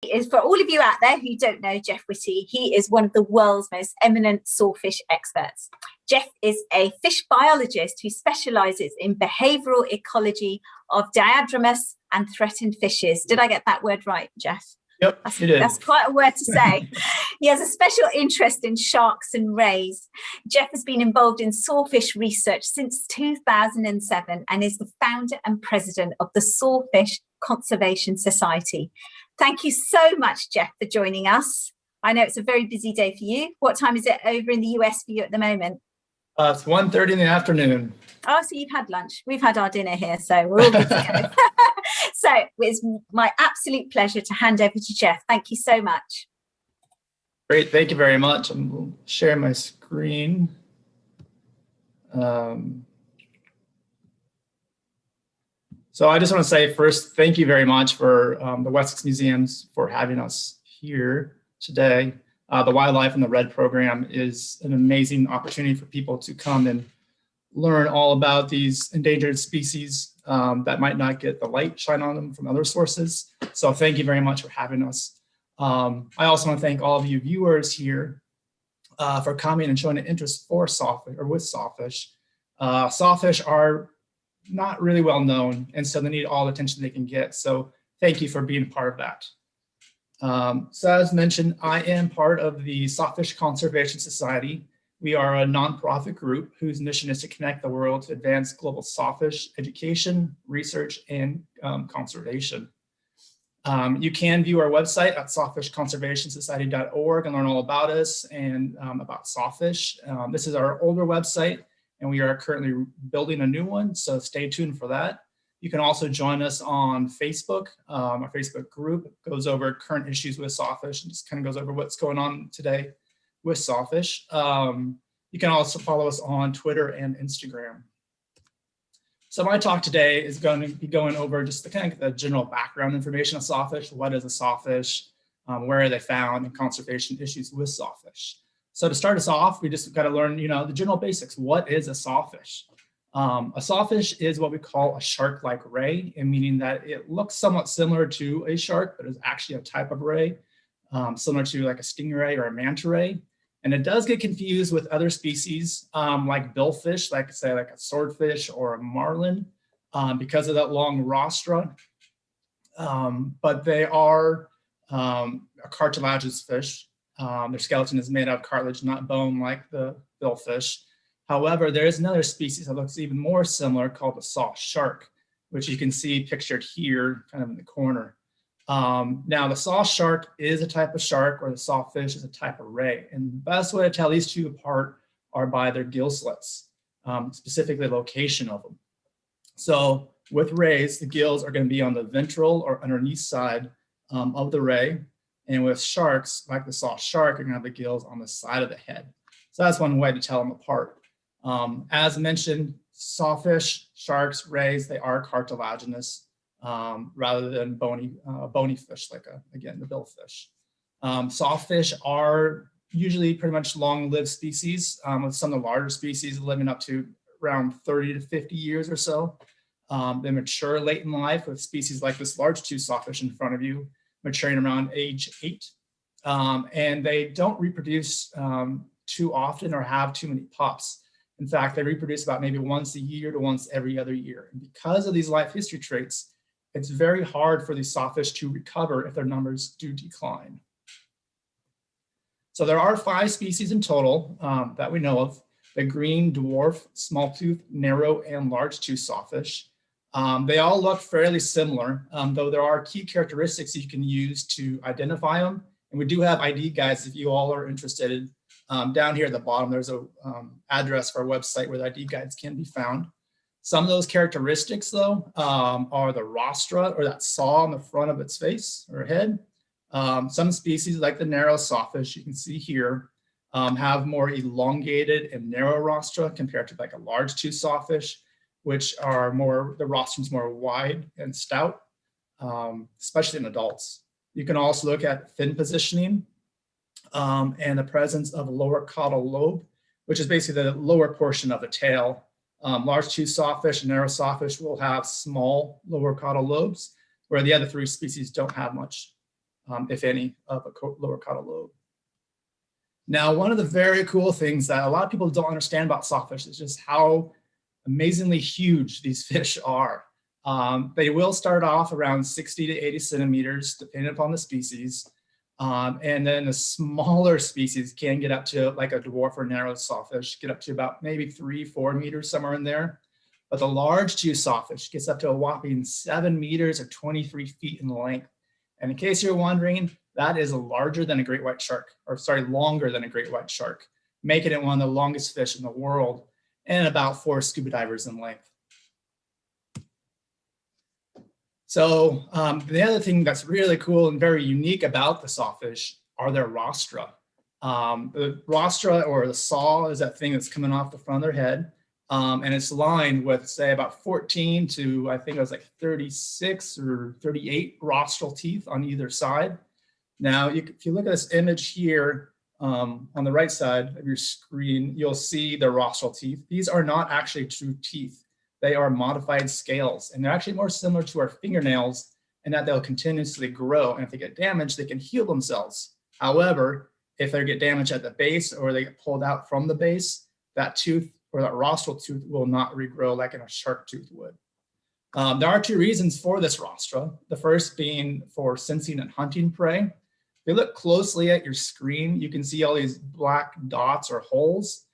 Is for all of you out there who don't know Jeff Whitty, he is one of the world's most eminent sawfish experts. Jeff is a fish biologist who specializes in behavioral ecology of diadromous and threatened fishes. Did I get that word right, Jeff? Yep, you did. That's quite a word to say. He has a special interest in sharks and rays. Jeff has been involved in sawfish research since 2007 and is the founder and president of the SAWFISH Conservation Society. Thank you so much, Jeff, for joining us. I know it's a very busy day for you. What time is it over in the US for you at the moment? It's 1:30 in the afternoon. Oh, so you've had lunch. We've had our dinner here, so we're all good to go. So it's my absolute pleasure to hand over to Jeff. Thank you so much. Great, thank you very much. I'm sharing my screen. So I just want to say first, thank you very much for the Wessex Museums for having us here today. The Wildlife in the Red program is an amazing opportunity for people to come and learn all about these endangered species that might not get the light shine on them from other sources. So thank you very much for having us. I also want to thank all of you viewers here for coming and showing an interest for sawfish or with sawfish. Sawfish are not really well known, and so they need all the attention they can get. So thank you for being a part of that. So as mentioned, I am part of the SAWFISH Conservation Society. We are a nonprofit group whose mission is to connect the world to advance global sawfish education, research, and conservation. You can view our website at sawfishconservationsociety.org and learn all about us and about sawfish. This is our older website, and we are currently building a new one, so stay tuned for that. You can also join us on Facebook. Our Facebook group goes over current issues with sawfish and just kind of goes over what's going on today with sawfish. You can also follow us on Twitter and Instagram. So my talk today is going to be going over just the kind of the general background information of sawfish. What is a sawfish? Where are they found? And conservation issues with sawfish. So to start us off, we just got to learn, the general basics. What is a sawfish? A sawfish is what we call a shark-like ray, and meaning that it looks somewhat similar to a shark, but is actually a type of ray, similar to like a stingray or a manta ray. And it does get confused with other species like billfish, like say like a swordfish or a marlin, because of that long rostra. But they are a cartilaginous fish. Their skeleton is made out of cartilage, not bone like the billfish. However, there is another species that looks even more similar called the saw shark, which you can see pictured here kind of in the corner. Now, the saw shark is a type of shark, or the sawfish is a type of ray. And the best way to tell these two apart are by their gill slits, specifically the location of them. So with rays, the gills are going to be on the ventral or underneath side of the ray. And with sharks, like the saw shark, you're going to have the gills on the side of the head. So that's one way to tell them apart. As mentioned, sawfish, sharks, rays, they are cartilaginous rather than bony fish, like again, the billfish. Sawfish are usually pretty much long-lived species, with some of the larger species living up to around 30 to 50 years or so. They mature late in life, with species like this Largetooth sawfish in front of you maturing around age 8. And they don't reproduce too often or have too many pups. In fact, they reproduce about maybe once a year to once every other year. And because of these life history traits, it's very hard for these sawfish to recover if their numbers do decline. So there are 5 species in total that we know of: the green, dwarf, small-tooth, narrow, and large-tooth sawfish. They all look fairly similar, though there are key characteristics you can use to identify them. And we do have ID guides if you all are interested. Down here at the bottom, there's a address for our website where the ID guides can be found. Some of those characteristics, though, are the rostra, or that saw on the front of its face or head. Some species, like the narrow sawfish you can see here, have more elongated and narrow rostra compared to like a large-tooth sawfish, which are more, the rostrum's more wide and stout, especially in adults. You can also look at fin positioning and the presence of a lower caudal lobe, which is basically the lower portion of the tail. Large-tooth sawfish and narrow sawfish will have small lower caudal lobes, where the other 3 species don't have much if any, of a lower caudal lobe. Now, one of the very cool things that a lot of people don't understand about sawfish is just how amazingly huge these fish are. They will start off around 60 to 80 centimeters, depending upon the species. And then the smaller species can get up to, like a dwarf or narrow sawfish, get up to about maybe 3-4 meters, somewhere in there. But the large tooth sawfish gets up to a whopping 7 meters or 23 feet in length. And in case you're wondering, that is larger than a great white shark, or sorry, longer than a great white shark, making it one of the longest fish in the world and about 4 scuba divers in length. So the other thing that's really cool and very unique about the sawfish are their rostra. The rostra, or the saw, is that thing that's coming off the front of their head. And it's lined with, say, about 14 to, I think it was like 36 or 38 rostral teeth on either side. Now, if you look at this image here on the right side of your screen, you'll see the rostral teeth. These are not actually true teeth. They are modified scales, and they're actually more similar to our fingernails in that they'll continuously grow. And if they get damaged, they can heal themselves. However, if they get damaged at the base or they get pulled out from the base, that tooth or that rostral tooth will not regrow like in a shark tooth would. There are 2 reasons for this rostra. The first being for sensing and hunting prey. If you look closely at your screen, you can see all these black dots or holes.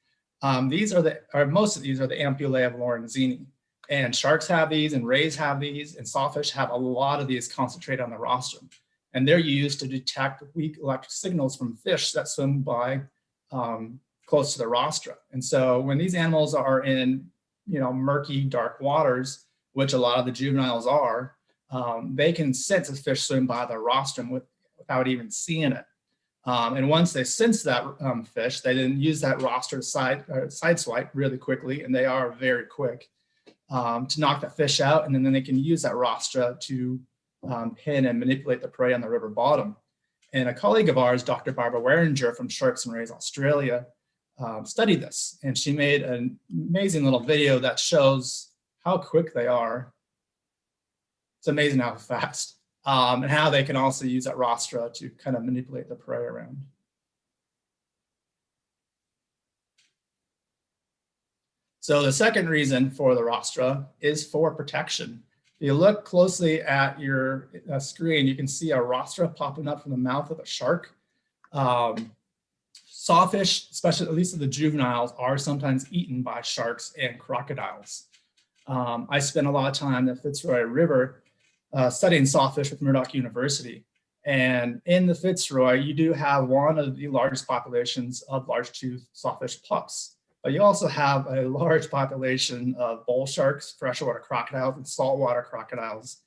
Most of these are the ampullae of Lorenzini. And sharks have these, and rays have these, and sawfish have a lot of these concentrated on the rostrum. And they're used to detect weak electric signals from fish that swim by close to the rostra. And so when these animals are in, murky, dark waters, which a lot of the juveniles are, they can sense a fish swim by the rostrum without even seeing it. And once they sense that fish, they then use that rostra side swipe really quickly, and they are very quick to knock that fish out. And then they can use that rostra to pin and manipulate the prey on the river bottom. And a colleague of ours, Dr. Barbara Weringer from Sharks and Rays Australia, studied this. And she made an amazing little video that shows how quick they are. It's amazing how fast. And how they can also use that rostra to kind of manipulate the prey around. So the second reason for the rostra is for protection. If you look closely at your screen, you can see a rostra popping up from the mouth of a shark. Sawfish, especially at least the juveniles, are sometimes eaten by sharks and crocodiles. I spent a lot of time in the Fitzroy River studying sawfish with Murdoch University. And in the Fitzroy, you do have one of the largest populations of large-toothed sawfish pups. But you also have a large population of bull sharks, freshwater crocodiles, and saltwater crocodiles.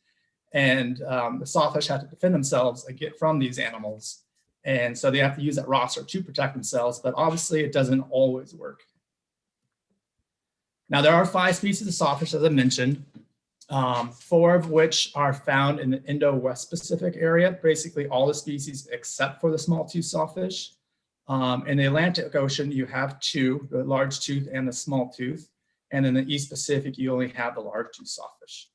And the sawfish have to defend themselves from these animals. And so they have to use that rostra to protect themselves, but obviously it doesn't always work. Now, there are 5 species of sawfish, as I mentioned, 4 of which are found in the Indo-West Pacific area, basically all the species except for the small-tooth sawfish. In the Atlantic Ocean, you have 2, the large tooth and the small tooth. And in the East Pacific, you only have the large tooth sawfish.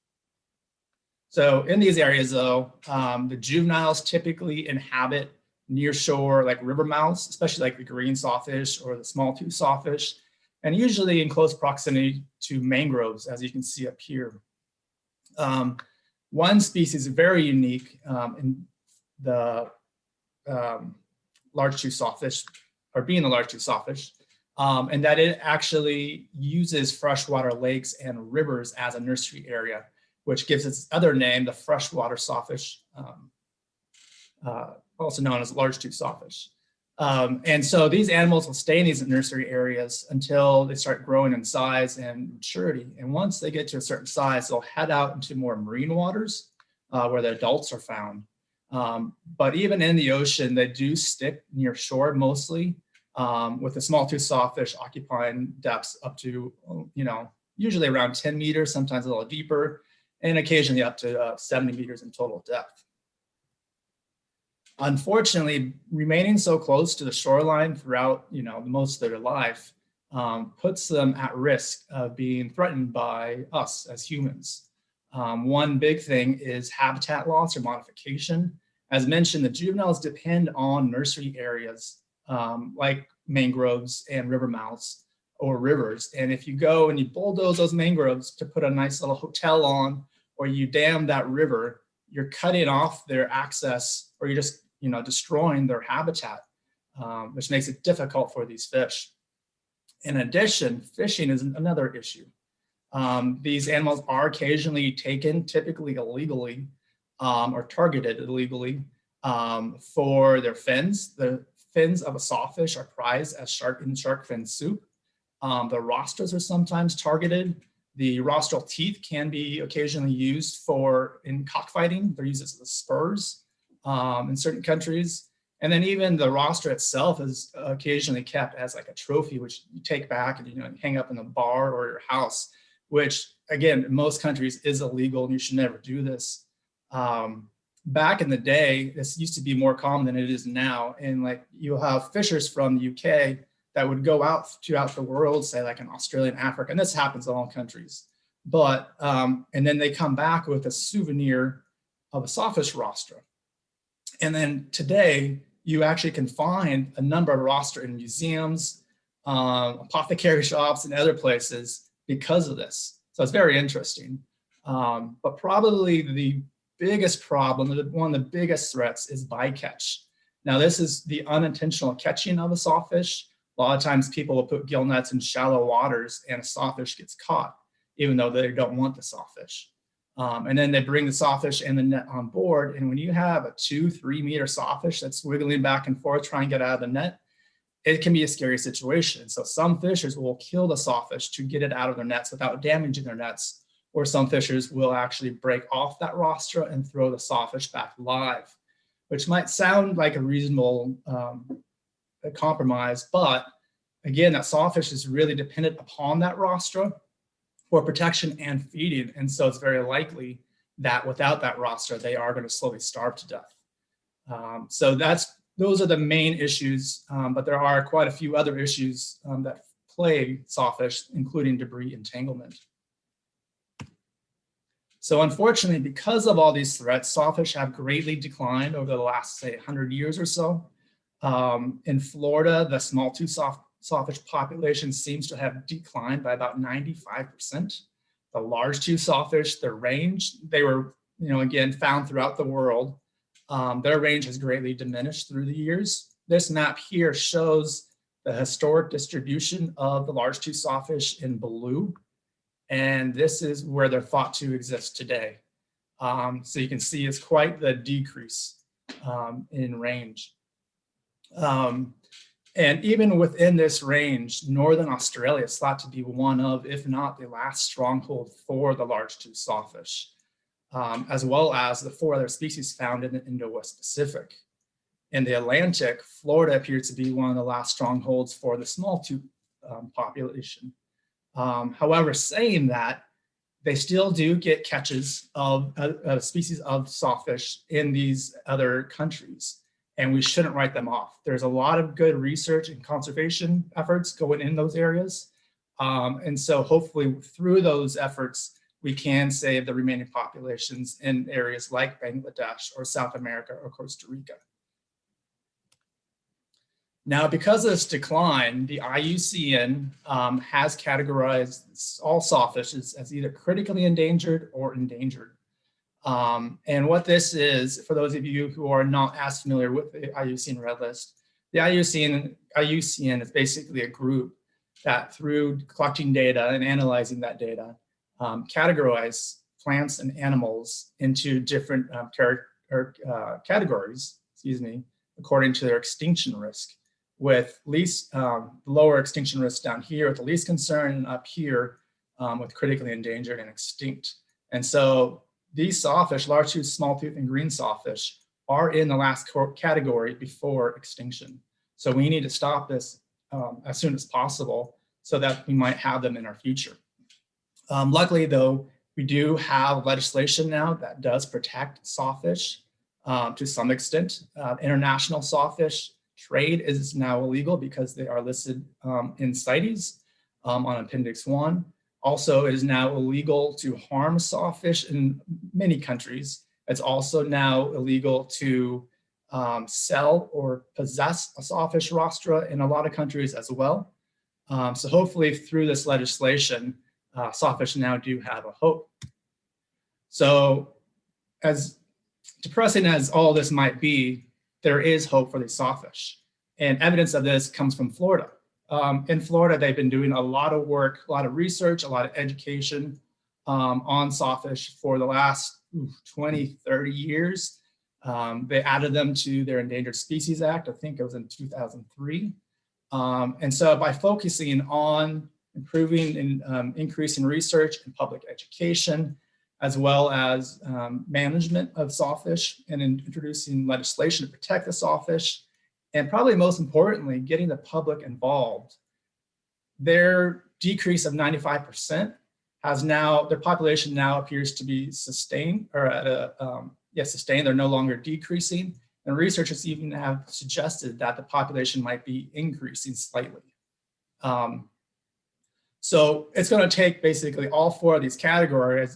So in these areas, though, the juveniles typically inhabit near shore, like river mouths, especially like the green sawfish or the small tooth sawfish, and usually in close proximity to mangroves, as you can see up here. One species is very unique in the large tooth sawfish, or being the large tooth sawfish, and that it actually uses freshwater lakes and rivers as a nursery area, which gives its other name, the freshwater sawfish, also known as large tooth sawfish. And so these animals will stay in these nursery areas until they start growing in size and maturity. And once they get to a certain size, they'll head out into more marine waters where the adults are found. But even in the ocean, they do stick near shore mostly, with the small tooth sawfish occupying depths up to, usually around 10 meters, sometimes a little deeper, and occasionally up to 70 meters in total depth. Unfortunately, remaining so close to the shoreline throughout, most of their life puts them at risk of being threatened by us as humans. One big thing is habitat loss or modification, As mentioned, the juveniles depend on nursery areas like mangroves and river mouths or rivers. And if you go and you bulldoze those mangroves to put a nice little hotel on, or you dam that river, you're cutting off their access, or you're just destroying their habitat, which makes it difficult for these fish. In addition, fishing is another issue. These animals are occasionally taken, typically illegally, or targeted illegally for their fins. The fins of a sawfish are prized as shark fin soup. The rostras are sometimes targeted. The rostral teeth can be occasionally used in cockfighting. They're used as the spurs in certain countries. And then even the rostra itself is occasionally kept as like a trophy, which you take back and hang up in a bar or your house, which again, in most countries is illegal and you should never do this. Back in the day, this used to be more common than it is now. And like you'll have fishers from the UK that would go out throughout the world, say like in Australia and Africa, and this happens in all countries. But, and then they come back with a souvenir of a sawfish rostra. And then today, you actually can find a number of rostra in museums, apothecary shops, and other places because of this. So it's very interesting. But probably the biggest problem, one of the biggest threats, is bycatch. Now, this is the unintentional catching of a sawfish. A lot of times people will put gill nets in shallow waters and a sawfish gets caught, even though they don't want the sawfish. And then they bring the sawfish and the net on board. And when you have a 2-3 meter sawfish that's wiggling back and forth trying to get out of the net, it can be a scary situation. So some fishers will kill the sawfish to get it out of their nets without damaging their nets, or some fishers will actually break off that rostra and throw the sawfish back live, which might sound like a reasonable compromise, but again, that sawfish is really dependent upon that rostra for protection and feeding. And so it's very likely that without that rostra, they are going to slowly starve to death. So those are the main issues, but there are quite a few other issues that plague sawfish, including debris entanglement. So unfortunately, because of all these threats, sawfish have greatly declined over the last, say, 100 years or so. In Florida, the small-tooth sawfish population seems to have declined by about 95%. The large-tooth sawfish, their range, they were, again, found throughout the world. Their range has greatly diminished through the years. This map here shows the historic distribution of the large-tooth sawfish in blue. And this is where they're thought to exist today. So you can see it's quite the decrease in range. And even within this range, Northern Australia is thought to be one of, if not the last stronghold for the large-tooth sawfish, as well as the 4 other species found in the Indo-West Pacific. In the Atlantic, Florida appears to be one of the last strongholds for the small-tooth population. However, saying that, they still do get catches of a species of sawfish in these other countries, and we shouldn't write them off. There's a lot of good research and conservation efforts going in those areas. And so hopefully through those efforts, we can save the remaining populations in areas like Bangladesh or South America or Costa Rica. Now, because of this decline, the IUCN has categorized all sawfish as either critically endangered or endangered. And what this is, for those of you who are not as familiar with the IUCN Red List, the IUCN is basically a group that, through collecting data and analyzing that data, categorize plants and animals into different categories, according to their extinction risk, with least lower extinction risk down here with the least concern, and up here with critically endangered and extinct. And so these sawfish, large-tooth, small-tooth, and green sawfish, are in the last category before extinction. So we need to stop this as soon as possible so that we might have them in our future. Luckily, though, we do have legislation now that does protect sawfish to some extent. International sawfish trade is now illegal because they are listed in CITES on Appendix 1. Also, it is now illegal to harm sawfish in many countries, It's also now illegal to sell or possess a sawfish rostra in a lot of countries as well. So hopefully through this legislation, sawfish now do have a hope. So as depressing as all this might be, there is hope for these sawfish. And evidence of this comes from Florida. In Florida, they've been doing a lot of work, a lot of research, a lot of education on sawfish for the last 20, 30 years. They added them to their Endangered Species Act, I think it was in 2003. And so by focusing on improving and increasing research and public education, as well as management of sawfish and introducing legislation to protect the sawfish, and probably most importantly, getting the public involved, their decrease of 95% has now, their population now appears to be sustained, or at a, sustained, they're no longer decreasing. And researchers even have suggested that the population might be increasing slightly. So it's going to take basically all four of these categories,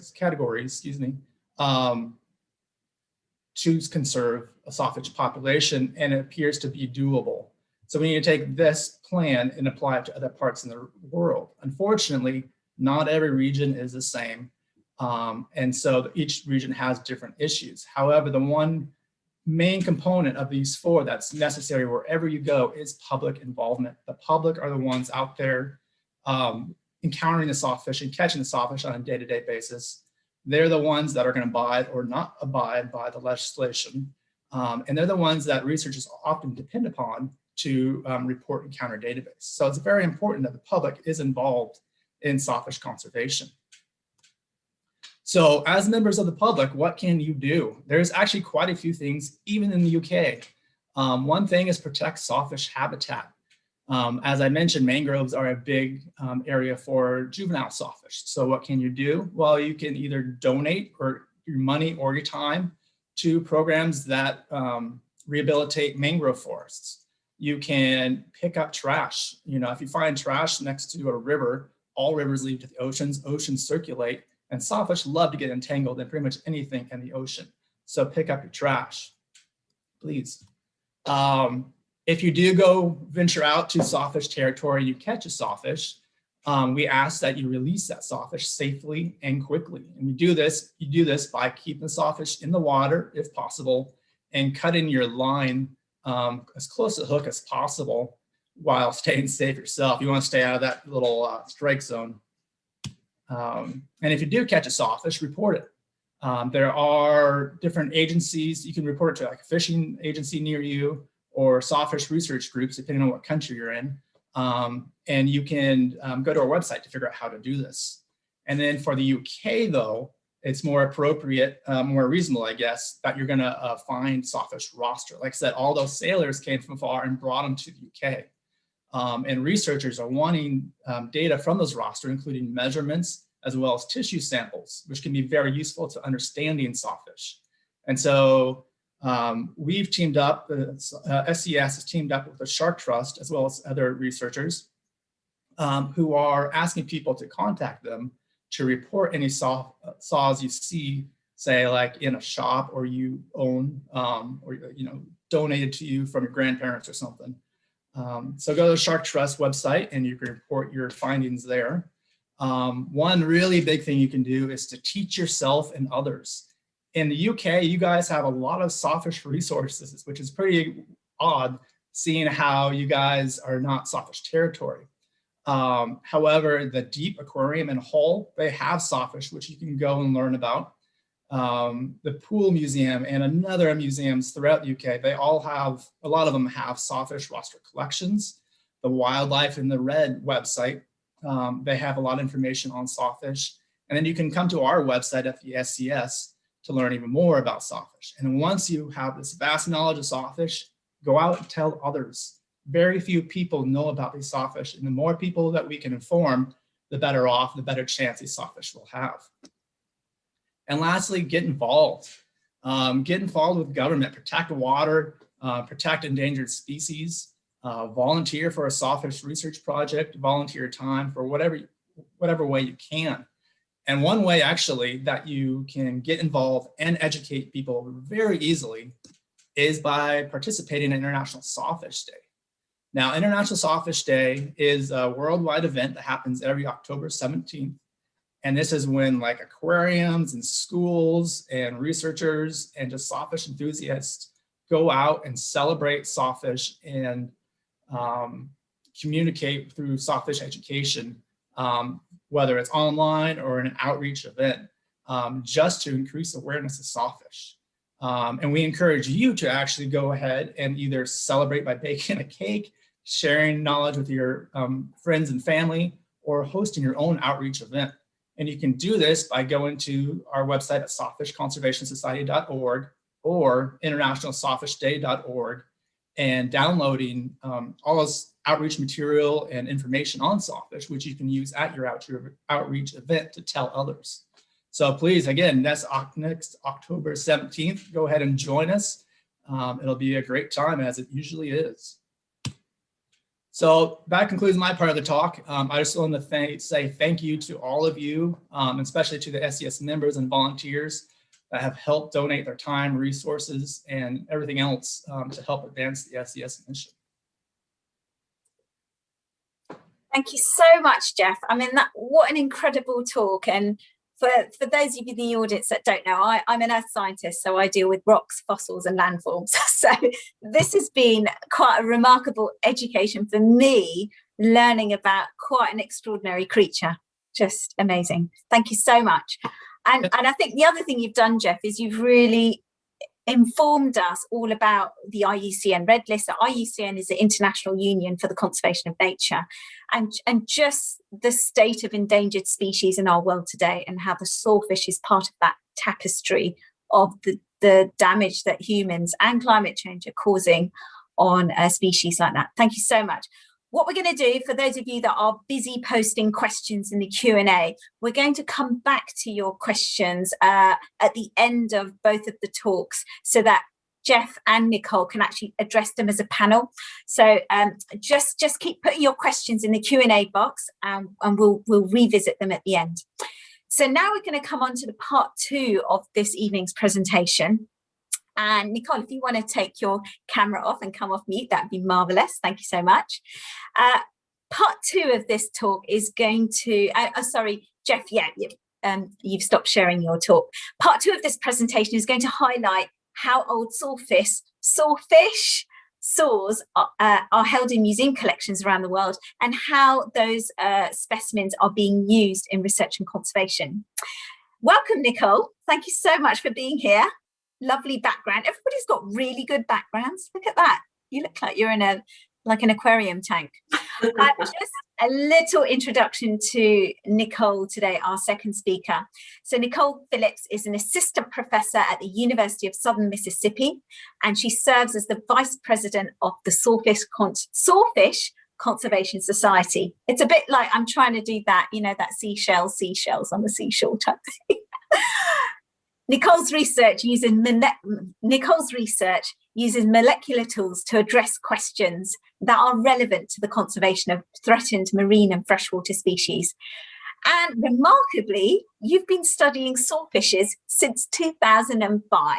to conserve a sawfish population, and it appears to be doable. So we need to take this plan and apply it to other parts in the world. Unfortunately, not every region is the same. And so each region has different issues. However, the one main component of these four that's necessary wherever you go is public involvement. The public are the ones out there encountering the sawfish and catching the sawfish on a day-to-day basis. They're the ones that are going to abide or not abide by the legislation. And they're the ones that researchers often depend upon to report encounter database. So it's very important that the public is involved in sawfish conservation. So as members of the public, what can you do? There's actually quite a few things, even in the UK. One thing is protect sawfish habitat. As I mentioned, mangroves are a big area for juvenile sawfish. So what can you do? Well, you can either donate or your money or your time to programs that rehabilitate mangrove forests. You can pick up trash. You know, if you find trash next to a river, all rivers lead to the oceans, oceans circulate, and sawfish love to get entangled in pretty much anything in the ocean. So pick up your trash, please. If you do go venture out to sawfish territory and you catch a sawfish, we ask that you release that sawfish safely and quickly. And you do this by keeping the sawfish in the water if possible and cutting your line as close to the hook as possible while staying safe yourself. You want to stay out of that little strike zone. And if you do catch a sawfish, report it. There are different agencies. You can report it to like a fishing agency near you or sawfish research groups, depending on what country you're in. And you can go to our website to figure out how to do this. And then for the UK though, it's more appropriate, more reasonable, I guess, that you're gonna find sawfish rostra. Like I said, all those sailors came from far and brought them to the UK. And researchers are wanting data from those rostra, including measurements, as well as tissue samples, which can be very useful to understanding sawfish. And so we've teamed up, SCS has teamed up with the Shark Trust, as well as other researchers who are asking people to contact them to report any saws you see, say like in a shop or you own, or donated to you from your grandparents or something. So go to the Shark Trust website and you can report your findings there. One really big thing you can do is to teach yourself and others. In the UK, you guys have a lot of sawfish resources, which is pretty odd, seeing how you guys are not sawfish territory. However, the Deep Aquarium in Hull, they have sawfish, which you can go and learn about. The Pool Museum and another museums throughout the UK, they all have, a lot of them have sawfish rostra collections. The Wildlife in the Red website, they have a lot of information on sawfish. And then you can come to our website at the SCS to learn even more about sawfish. And once you have this vast knowledge of sawfish, go out and tell others. Very few people know about these sawfish, and the more people that we can inform, the better off, the better chance these sawfish will have. And lastly, get involved. Get involved with government, protect water, protect endangered species, volunteer for a sawfish research project, volunteer time for whatever way you can. And one way actually that you can get involved and educate people very easily is by participating in International Sawfish Day. Now, International Sawfish Day is a worldwide event that happens every October 17th. And this is when like aquariums and schools and researchers and just sawfish enthusiasts go out and celebrate sawfish and communicate through sawfish education, whether it's online or an outreach event, just to increase awareness of sawfish. And we encourage you to actually go ahead and either celebrate by baking a cake, sharing knowledge with your friends and family, or hosting your own outreach event. And you can do this by going to our website at sawfishconservationsociety.org or internationalsawfishday.org and downloading all this outreach material and information on sawfish, which you can use at your outreach event to tell others. So please, again, that's next October 17th. Go ahead and join us. It'll be a great time, as it usually is. So that concludes my part of the talk. I just want to say thank you to all of you, especially to the SES members and volunteers that have helped donate their time, resources, and everything else to help advance the SES mission. Thank you so much, Jeff. I mean, what an incredible talk. And for those of you in the audience that don't know, I'm an earth scientist, so I deal with rocks, fossils, and landforms. So this has been quite a remarkable education for me, learning about quite an extraordinary creature. Just amazing. Thank you so much. And I think the other thing you've done, Jeff, is you've really informed us all about the IUCN Red List. The IUCN is the International Union for the Conservation of Nature, and just the state of endangered species in our world today, and how the sawfish is part of that tapestry of the damage that humans and climate change are causing on a species like that. Thank you so much. What we're going to do, for those of you that are busy posting questions in the Q&A, we're going to come back to your questions at the end of both of the talks, so that Jeff and Nicole can actually address them as a panel. So just keep putting your questions in the Q&A box, and we'll revisit them at the end. So now we're going to come on to the part 2 of this evening's presentation. And Nicole, if you want to take your camera off and come off mute, that'd be marvelous. Thank you so much. Part 2 of this talk is going to, sorry, Jeff, yeah, you've stopped sharing your talk. Part 2 of this presentation is going to highlight how old sawfish saws are held in museum collections around the world, and how those specimens are being used in research and conservation. Welcome, Nicole. Thank you so much for being here. Lovely background. Everybody's got really good backgrounds. Look at that. You look like you're in an aquarium tank. Just a little introduction to Nicole today, our second speaker. So Nicole Phillips is an assistant professor at the University of Southern Mississippi, and she serves as the vice president of the SAWFISH Conservation Society. It's a bit like I'm trying to do that, you know, that seashells on the seashore type thing. Nicole's research uses molecular tools to address questions that are relevant to the conservation of threatened marine and freshwater species. And remarkably, you've been studying sawfishes since 2005.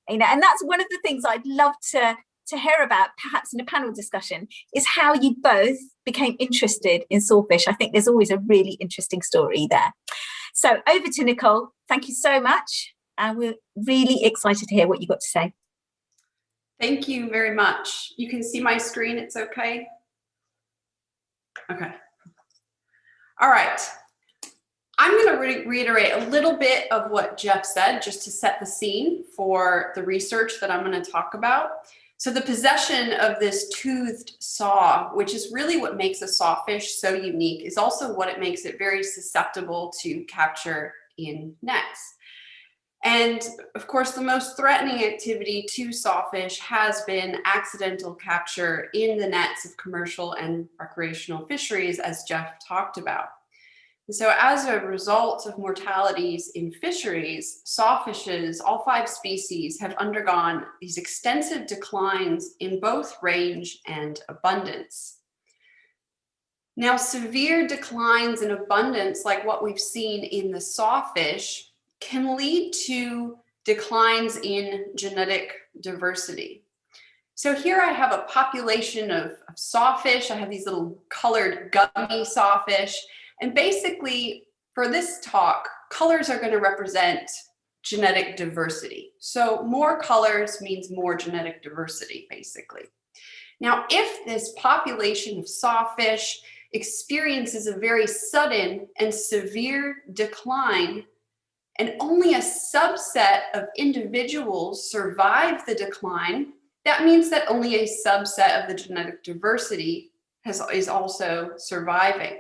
You know, and that's one of the things I'd love to hear about, perhaps in a panel discussion, is how you both became interested in sawfish. I think there's always a really interesting story there. So over to Nicole. Thank you so much. And we're really excited to hear what you've got to say. Thank you very much. You can see my screen, it's okay? Okay. All right. I'm going to reiterate a little bit of what Jeff said, just to set the scene for the research that I'm going to talk about. So the possession of this toothed saw, which is really what makes a sawfish so unique, is also what it makes it very susceptible to capture in nets. And of course, the most threatening activity to sawfish has been accidental capture in the nets of commercial and recreational fisheries, as Jeff talked about. And so as a result of mortalities in fisheries, sawfishes, all 5 species, have undergone these extensive declines in both range and abundance. Now, severe declines in abundance, like what we've seen in the sawfish, can lead to declines in genetic diversity. So here I have a population of sawfish. I have these little colored gummy sawfish. And basically, for this talk, colors are going to represent genetic diversity. So more colors means more genetic diversity, basically. Now, if this population of sawfish experiences a very sudden and severe decline, and only a subset of individuals survive the decline, that means that only a subset of the genetic diversity is also surviving.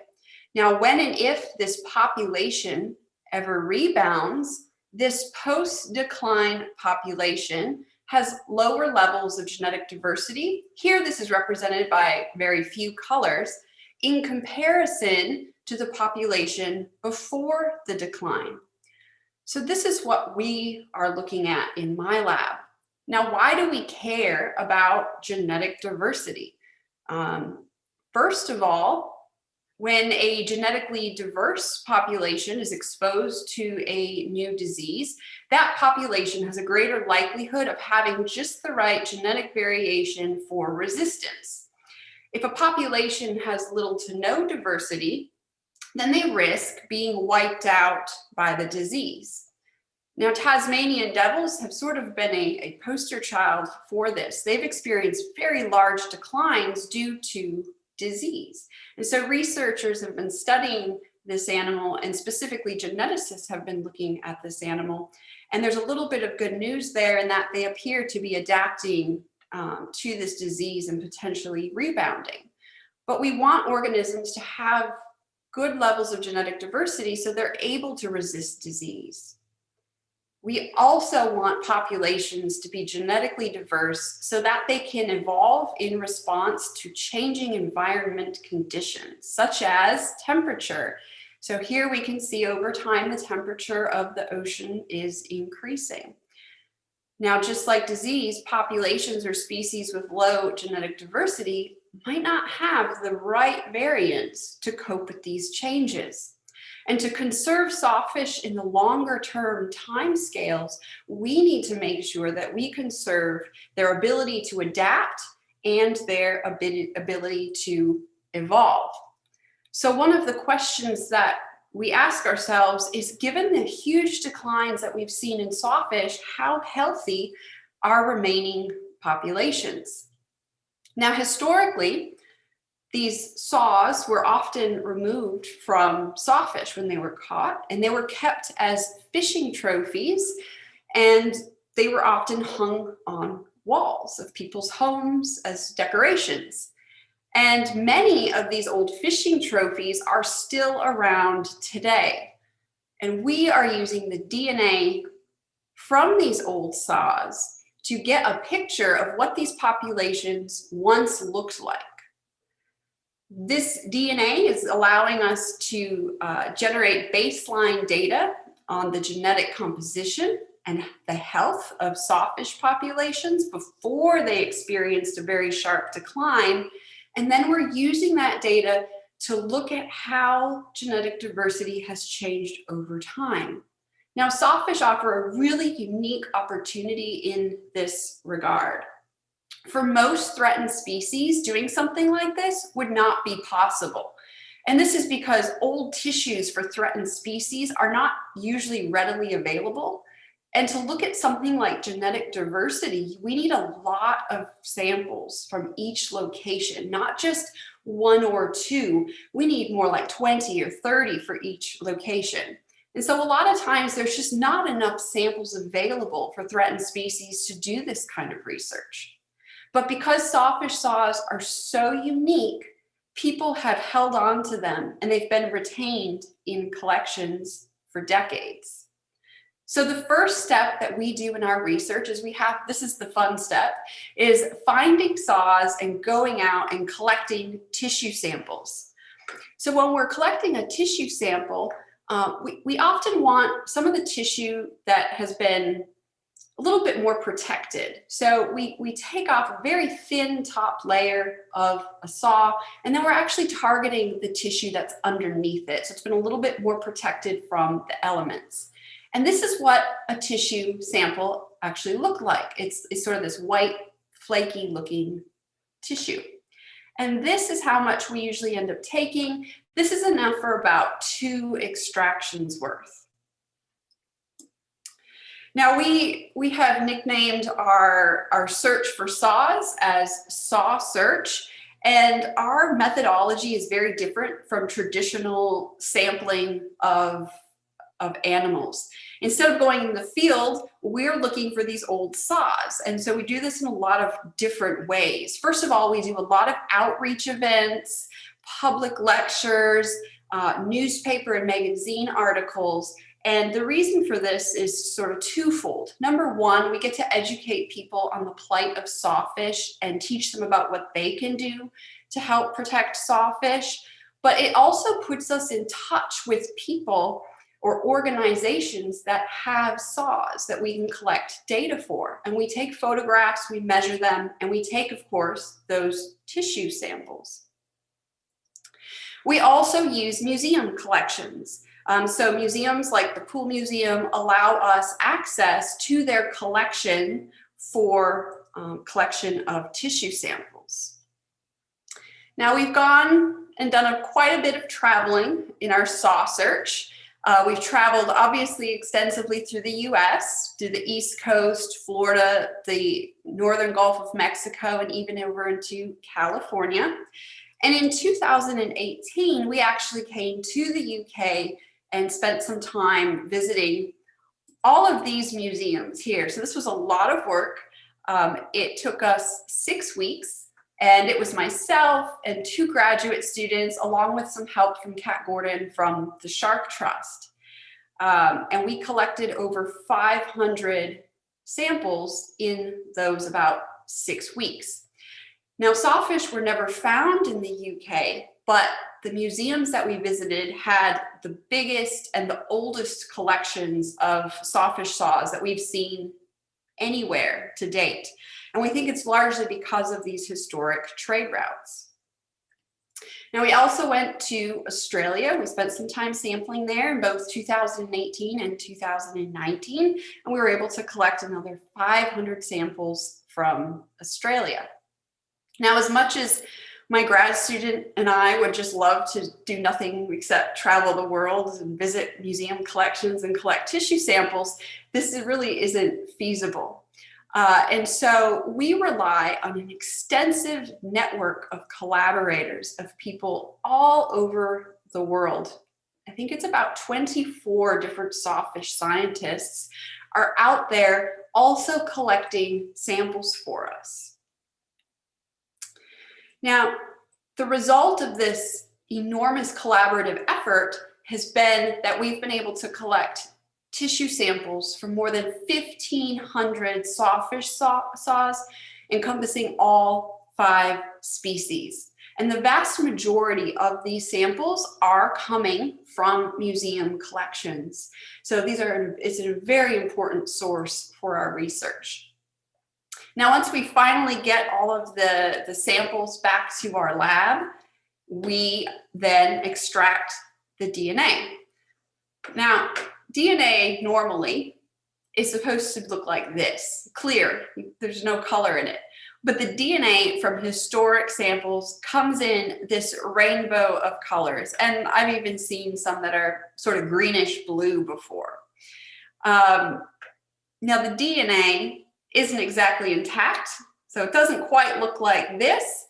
Now, when and if this population ever rebounds, this post-decline population has lower levels of genetic diversity. Here, this is represented by very few colors in comparison to the population before the decline. So this is what we are looking at in my lab. Now, why do we care about genetic diversity? First of all, when a genetically diverse population is exposed to a new disease, that population has a greater likelihood of having just the right genetic variation for resistance. If a population has little to no diversity, then they risk being wiped out by the disease. Now, Tasmanian devils have sort of been a poster child for this. They've experienced very large declines due to disease. And so researchers have been studying this animal, and specifically geneticists have been looking at this animal. And there's a little bit of good news there in that they appear to be adapting to this disease and potentially rebounding. But we want organisms to have good levels of genetic diversity so they're able to resist disease. We also want populations to be genetically diverse so that they can evolve in response to changing environment conditions, such as temperature. So here we can see over time the temperature of the ocean is increasing. Now, just like disease, populations or species with low genetic diversity might not have the right variants to cope with these changes. And to conserve sawfish in the longer term timescales, we need to make sure that we conserve their ability to adapt and their ability to evolve. So one of the questions that we ask ourselves is, given the huge declines that we've seen in sawfish, how healthy are remaining populations? Now, historically, these saws were often removed from sawfish when they were caught, and they were kept as fishing trophies, and they were often hung on walls of people's homes as decorations. And many of these old fishing trophies are still around today. And we are using the DNA from these old saws to get a picture of what these populations once looked like. This DNA is allowing us to generate baseline data on the genetic composition and the health of sawfish populations before they experienced a very sharp decline. And then we're using that data to look at how genetic diversity has changed over time. Now, sawfish offer a really unique opportunity in this regard. For most threatened species, doing something like this would not be possible. And this is because old tissues for threatened species are not usually readily available. And to look at something like genetic diversity, we need a lot of samples from each location, not just one or two. We need more like 20 or 30 for each location. And so a lot of times there's just not enough samples available for threatened species to do this kind of research. But because sawfish saws are so unique, people have held on to them and they've been retained in collections for decades. So the first step that we do in our research is this is the fun step, is finding saws and going out and collecting tissue samples. So when we're collecting a tissue sample, we often want some of the tissue that has been a little bit more protected. So we take off a very thin top layer of a saw, and then we're actually targeting the tissue that's underneath it. So it's been a little bit more protected from the elements. And this is what a tissue sample actually looked like. It's sort of this white, flaky looking tissue. And this is how much we usually end up taking. This is enough for about 2 extractions worth. Now we have nicknamed our search for saws as SawSearch, and our methodology is very different from traditional sampling of animals. Instead of going in the field, we're looking for these old saws. And so we do this in a lot of different ways. First of all, we do a lot of outreach events, public lectures, newspaper and magazine articles. And the reason for this is sort of twofold. Number one, we get to educate people on the plight of sawfish and teach them about what they can do to help protect sawfish. But it also puts us in touch with people or organizations that have saws that we can collect data for. And we take photographs, we measure them, and we take, of course, those tissue samples. We also use museum collections. So museums like the Pool Museum allow us access to their collection for collection of tissue samples. Now we've gone and done quite a bit of traveling in our SawSearch. We've traveled obviously extensively through the US, to the East Coast, Florida, the northern Gulf of Mexico, and even over into California. And in 2018, we actually came to the UK and spent some time visiting all of these museums here. So this was a lot of work. It took us 6 weeks, and it was myself and 2 graduate students, along with some help from Kat Gordon from the Shark Trust. And we collected over 500 samples in those about 6 weeks. Now, sawfish were never found in the UK, but the museums that we visited had the biggest and the oldest collections of sawfish saws that we've seen anywhere to date. And we think it's largely because of these historic trade routes. Now, we also went to Australia. We spent some time sampling there in both 2018 and 2019, and we were able to collect another 500 samples from Australia. Now, as much as my grad student and I would just love to do nothing except travel the world and visit museum collections and collect tissue samples, this really isn't feasible. And so we rely on an extensive network of collaborators, of people all over the world. I think it's about 24 different sawfish scientists are out there also collecting samples for us. Now, the result of this enormous collaborative effort has been that we've been able to collect tissue samples from more than 1,500 sawfish saws, encompassing all 5 species. And the vast majority of these samples are coming from museum collections. So it's a very important source for our research. Now, once we finally get all of the samples back to our lab, we then extract the DNA. Now, DNA normally is supposed to look like this, clear, there's no color in it. But the DNA from historic samples comes in this rainbow of colors. And I've even seen some that are sort of greenish blue before. Now, the DNA isn't exactly intact, so it doesn't quite look like this.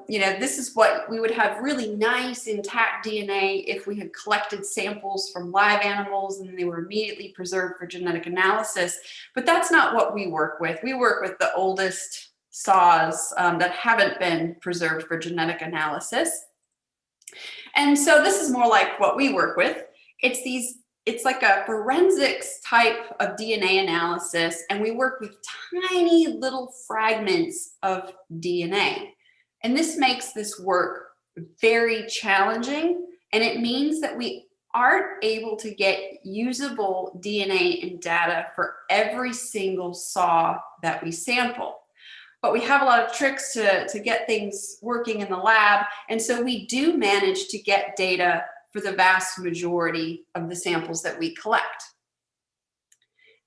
This is what we would have really nice intact DNA if we had collected samples from live animals and they were immediately preserved for genetic analysis. But that's not what we work with. We work with the oldest saws that haven't been preserved for genetic analysis. And so this is more like what we work with. It's like a forensics type of DNA analysis, and we work with tiny little fragments of DNA. And this makes this work very challenging, and it means that we aren't able to get usable DNA and data for every single saw that we sample. But we have a lot of tricks to get things working in the lab. And so we do manage to get data for the vast majority of the samples that we collect.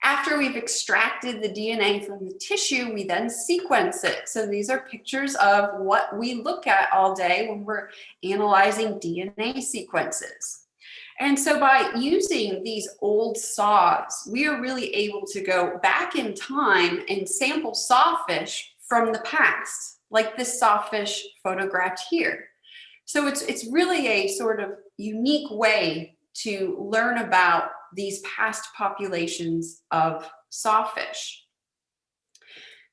After we've extracted the DNA from the tissue, we then sequence it. So these are pictures of what we look at all day when we're analyzing DNA sequences. And so by using these old saws, we are really able to go back in time and sample sawfish from the past, like this sawfish photographed here. So it's really a sort of unique way to learn about these past populations of sawfish.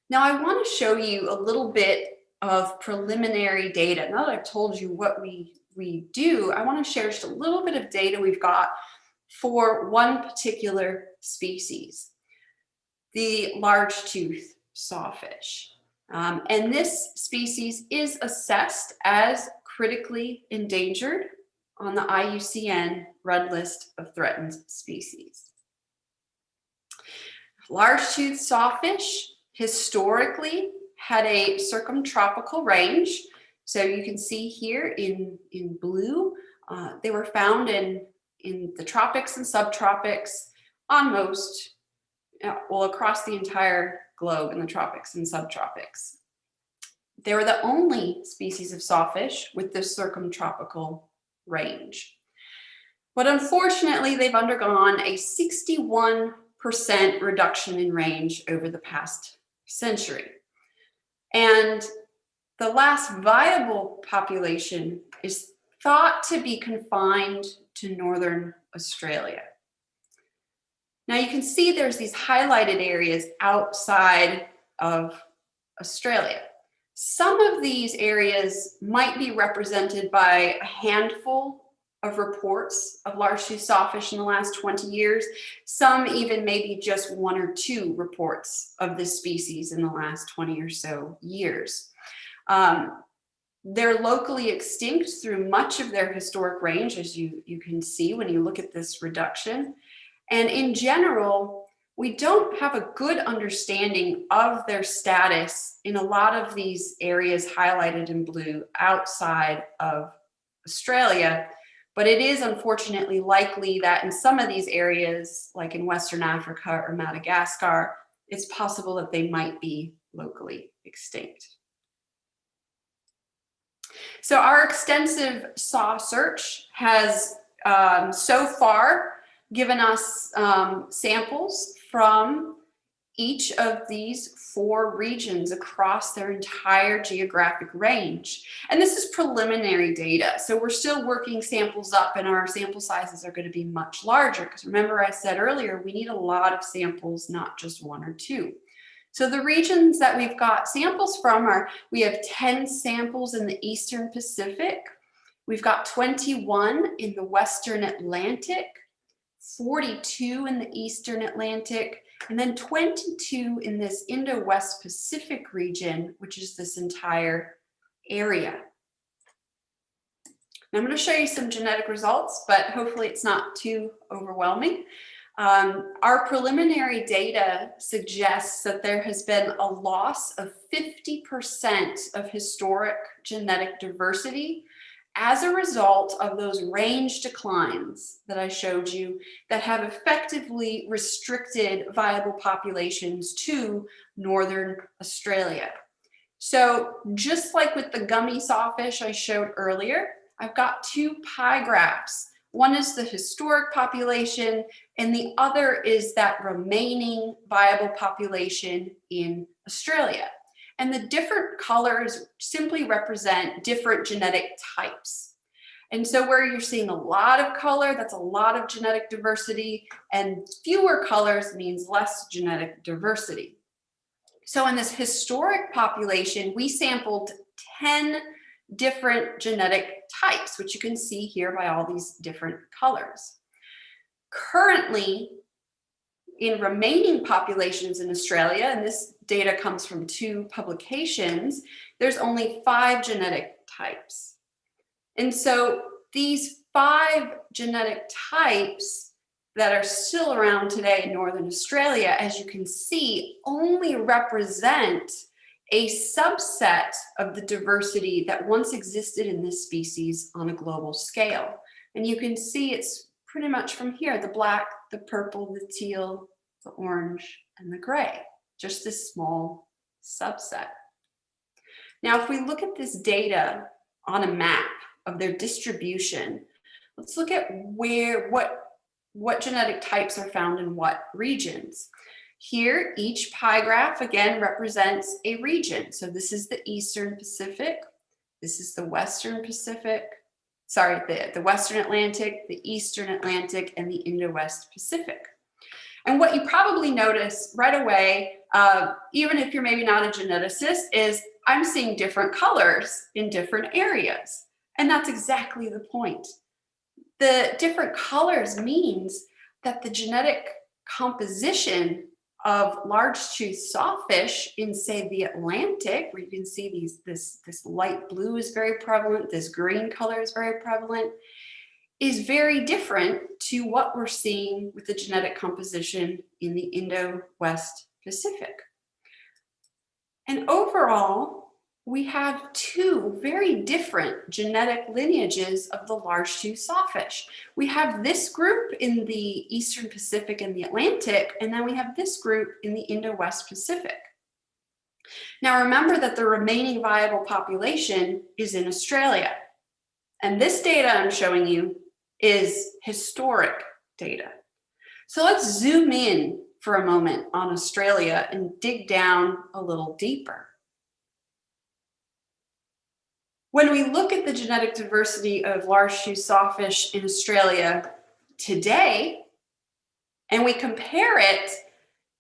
Now I want to show you a little bit of preliminary data. Now that I've told you what we do, I want to share just a little bit of data we've got for one particular species, the largetooth sawfish. And this species is assessed as critically endangered on the IUCN Red List of Threatened Species. Largetooth sawfish historically had a circumtropical range. So you can see here in blue, they were found in the tropics and subtropics on most, well, across the entire globe in the tropics and subtropics. They were the only species of sawfish with this circumtropical range. But unfortunately, they've undergone a 61% reduction in range over the past century. And the last viable population is thought to be confined to northern Australia. Now you can see there's these highlighted areas outside of Australia. Some of these areas might be represented by a handful of reports of largetooth sawfish in the last 20 years. Some even maybe just 1 or 2 reports of this species in the last 20 or so years. They're locally extinct through much of their historic range, as you can see when you look at this reduction. And in general, we don't have a good understanding of their status in a lot of these areas highlighted in blue outside of Australia. But it is unfortunately likely that in some of these areas, like in Western Africa or Madagascar, it's possible that they might be locally extinct. So our extensive SawSearch has so far given us samples from each of these 4 regions across their entire geographic range. And this is preliminary data. So we're still working samples up, and our sample sizes are going to be much larger, because remember I said earlier, we need a lot of samples, not just 1 or 2. So the regions that we've got samples from are, we have 10 samples in the Eastern Pacific. We've got 21 in the Western Atlantic, 42 in the Eastern Atlantic, and then 22 in this Indo-West Pacific region, which is this entire area. Now I'm going to show you some genetic results, but hopefully it's not too overwhelming. Our preliminary data suggests that there has been a loss of 50% of historic genetic diversity as a result of those range declines that I showed you that have effectively restricted viable populations to northern Australia. So just like with the gummy sawfish I showed earlier, I've got 2 pie graphs. One is the historic population, and the other is that remaining viable population in Australia. And the different colors simply represent different genetic types. And so where you're seeing a lot of color, that's a lot of genetic diversity, and fewer colors means less genetic diversity. So in this historic population, we sampled 10 different genetic types, which you can see here by all these different colors. Currently, in remaining populations in Australia, and this data comes from 2 publications, there's only 5 genetic types. And so these 5 genetic types that are still around today in Northern Australia, as you can see, only represent a subset of the diversity that once existed in this species on a global scale. And you can see it's pretty much from here, the black, the purple, the teal, the orange, and the gray, just this small subset. Now, if we look at this data on a map of their distribution, let's look at what genetic types are found in what regions. Here, each pie graph again represents a region. So this is the Eastern Pacific, this is the Western Pacific, the Western Atlantic, the Eastern Atlantic, and the Indo-West Pacific. And what you probably notice right away, even if you're maybe not a geneticist, is I'm seeing different colors in different areas. And that's exactly the point. The different colors means that the genetic composition of large-toothed sawfish in, say, the Atlantic, where you can see this light blue is very prevalent, this green color is very prevalent, is very different to what we're seeing with the genetic composition in the Indo-West Pacific. And overall, we have 2 very different genetic lineages of the large-toothed sawfish. We have this group in the Eastern Pacific and the Atlantic, and then we have this group in the Indo-West Pacific. Now remember that the remaining viable population is in Australia. And this data I'm showing you is historic data. So let's zoom in for a moment on Australia and dig down a little deeper. When we look at the genetic diversity of large-toothed sawfish in Australia today, and we compare it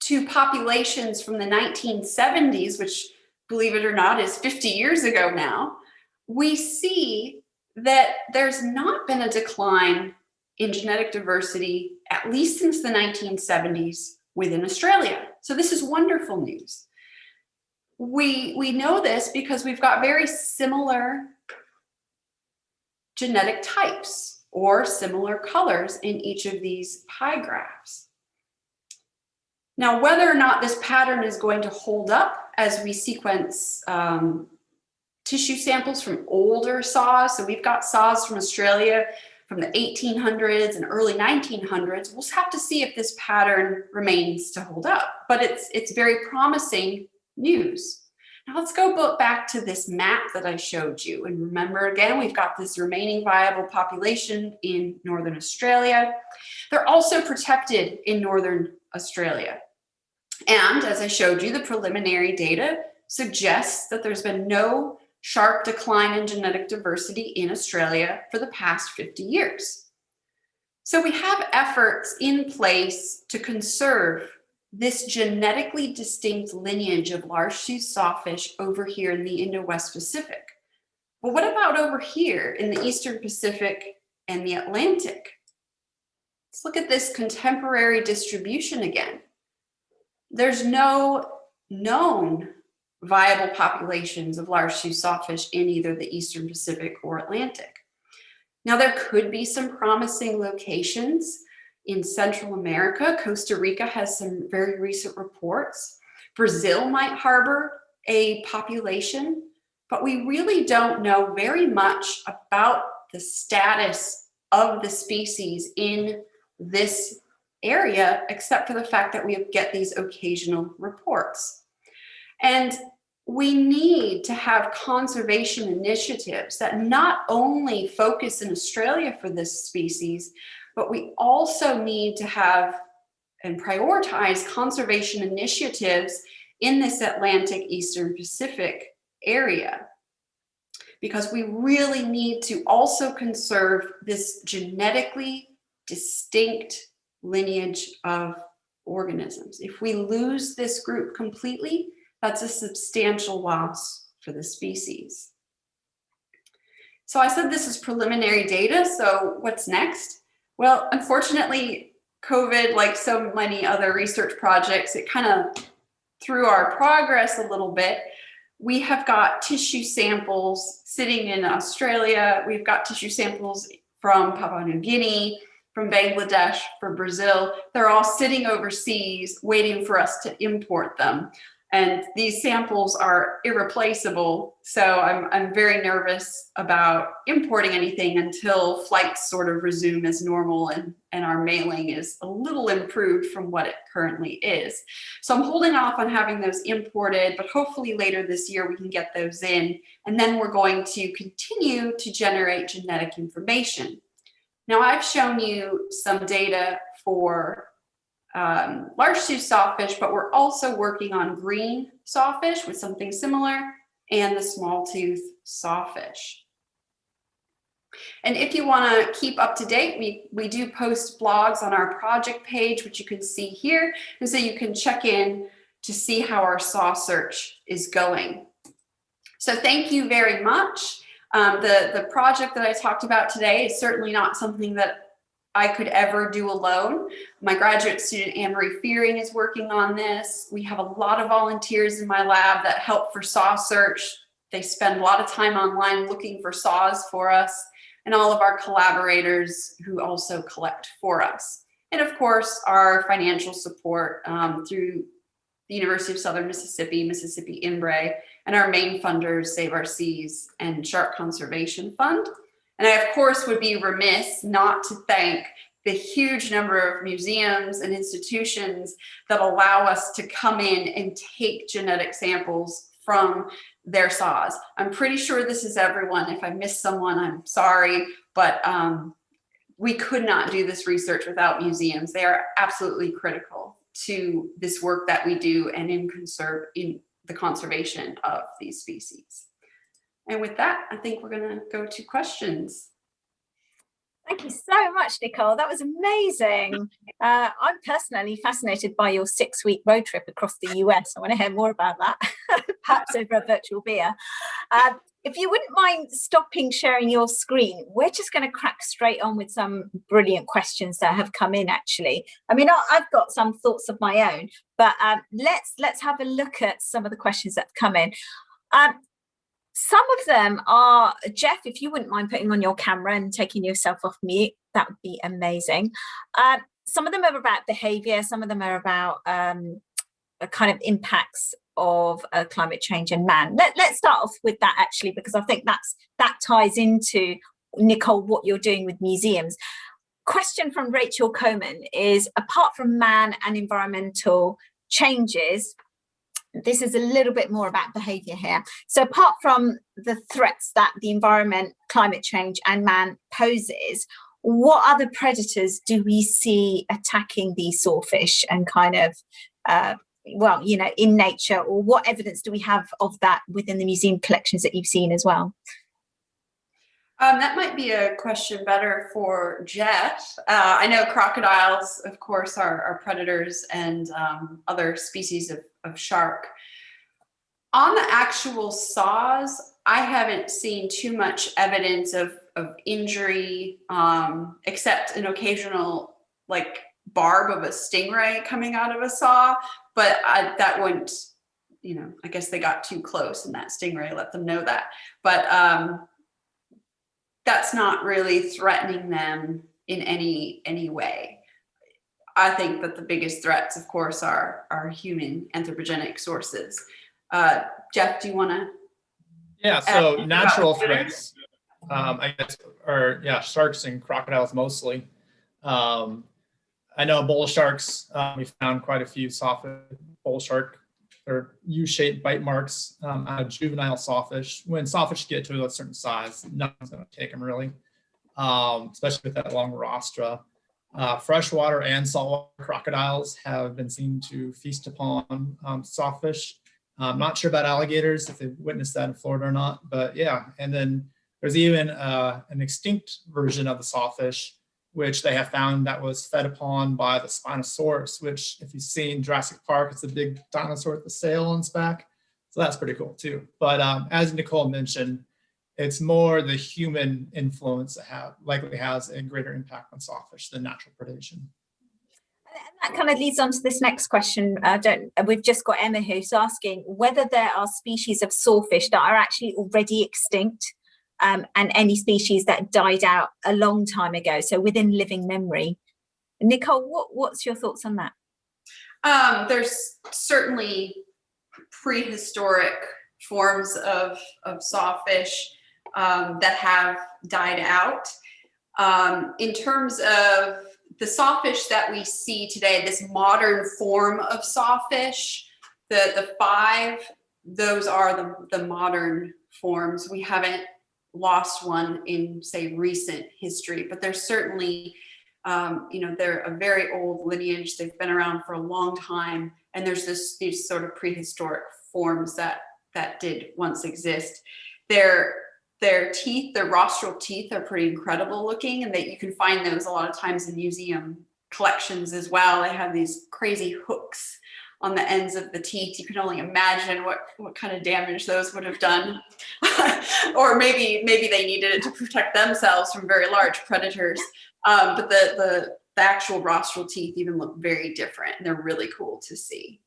to populations from the 1970s, which, believe it or not, is 50 years ago now, we see that there's not been a decline in genetic diversity, at least since the 1970s, within Australia. So this is wonderful news. We know this because we've got very similar genetic types or similar colors in each of these pie graphs. Now, whether or not this pattern is going to hold up as we sequence tissue samples from older saws, so we've got saws from Australia from the 1800s and early 1900s, we'll have to see if this pattern remains to hold up, but it's very promising news. Now let's go back to this map that I showed you. And remember, again, we've got this remaining viable population in Northern Australia. They're also protected in Northern Australia. And as I showed you, the preliminary data suggests that there's been no sharp decline in genetic diversity in Australia for the past 50 years. So we have efforts in place to conserve this genetically distinct lineage of large-toothed sawfish over here in the Indo-West Pacific. But what about over here in the Eastern Pacific and the Atlantic? Let's look at this contemporary distribution again. There's no known viable populations of large-toothed sawfish in either the Eastern Pacific or Atlantic. Now, there could be some promising locations in Central America. Costa Rica has some very recent reports. Brazil might harbor a population, but we really don't know very much about the status of the species in this area, except for the fact that we get these occasional reports. And we need to have conservation initiatives that not only focus in Australia for this species, but we also need to have and prioritize conservation initiatives in this Atlantic Eastern Pacific area, because we really need to also conserve this genetically distinct lineage of organisms. If we lose this group completely, that's a substantial loss for the species. So I said this is preliminary data, so what's next? Well, unfortunately, COVID, like so many other research projects, it kind of threw our progress a little bit. We have got tissue samples sitting in Australia. We've got tissue samples from Papua New Guinea, from Bangladesh, from Brazil. They're all sitting overseas waiting for us to import them. And these samples are irreplaceable. So I'm very nervous about importing anything until flights sort of resume as normal and our mailing is a little improved from what it currently is. So I'm holding off on having those imported, but hopefully later this year we can get those in. And then we're going to continue to generate genetic information. Now I've shown you some data for largetooth sawfish, but we're also working on green sawfish with something similar and the small tooth sawfish. And if you want to keep up to date, we do post blogs on our project page, which you can see here. And so you can check in to see how our SawSearch is going. So thank you very much. The project that I talked about today is certainly not something that I could ever do alone. My graduate student, Anne-Marie Fearing, is working on this. We have a lot of volunteers in my lab that help for SawSearch. They spend a lot of time online looking for saws for us, and all of our collaborators who also collect for us. And of course, our financial support through the University of Southern Mississippi, Mississippi INBRE, and our main funders, Save Our Seas and Shark Conservation Fund. And I, of course, would be remiss not to thank the huge number of museums and institutions that allow us to come in and take genetic samples from their saws. I'm pretty sure this is everyone. If I missed someone, I'm sorry, but we could not do this research without museums. They are absolutely critical to this work that we do and in the conservation of these species. And with that, I think we're going to go to questions. Thank you so much, Nicole. That was amazing. I'm personally fascinated by your 6-week road trip across the US. I want to hear more about that, perhaps over a virtual beer. If you wouldn't mind stopping sharing your screen, we're just going to crack straight on with some brilliant questions that have come in, actually. I mean, I've got some thoughts of my own, but let's have a look at some of the questions that have come in. Some of them are, Jeff, if you wouldn't mind putting on your camera and taking yourself off mute, that would be amazing. Some of them are about behavior. Some of them are about kind of impacts of climate change and man. Let's start off with that, actually, because I think that ties into, Nicole, what you're doing with museums. Question from Rachel Coleman is, apart from man and environmental changes, this is a little bit more about behavior here. So apart from the threats that the environment, climate change and man poses, what other predators do we see attacking these sawfish and kind of, well, you know, in nature, or what evidence do we have of that within the museum collections that you've seen as well? That might be a question better for Jeff. I know crocodiles, of course, are predators and other species of shark. On the actual saws, I haven't seen too much evidence of injury, except an occasional like barb of a stingray coming out of a saw. But that wouldn't, you know, I guess they got too close and that stingray let them know that. But that's not really threatening them in any way. I think that the biggest threats, of course, are human anthropogenic sources. Jeff, do you want to? Yeah, so natural threats, I guess, are, yeah, sharks and crocodiles mostly. I know bull sharks, we found quite a few soft bull shark or U-shaped bite marks out of juvenile sawfish. When sawfish get to a certain size, nothing's going to take them really, especially with that long rostra. Freshwater and saltwater crocodiles have been seen to feast upon sawfish. I'm not sure about alligators, if they've witnessed that in Florida or not, but yeah. And then there's even an extinct version of the sawfish, which they have found that was fed upon by the Spinosaurus, which, if you've seen Jurassic Park, it's a big dinosaur with the sail on its back. So that's pretty cool too. But as Nicole mentioned, it's more the human influence that likely has a greater impact on sawfish than natural predation. And that kind of leads on to this next question. We've just got Emma who's asking whether there are species of sawfish that are actually already extinct and any species that died out a long time ago, so within living memory. Nicole, what's your thoughts on that? There's certainly prehistoric forms of sawfish that have died out. In terms of the sawfish that we see today, this modern form of sawfish, the 5, those are the modern forms. We haven't lost one in, say, recent history, but there's certainly, they're a very old lineage. They've been around for a long time, and there's these sort of prehistoric forms that did once exist. Their teeth, their rostral teeth, are pretty incredible looking, and that you can find those a lot of times in museum collections as well. They have these crazy hooks on the ends of the teeth. You can only imagine what kind of damage those would have done. Or maybe they needed it to protect themselves from very large predators. But the actual rostral teeth even look very different, and they're really cool to see.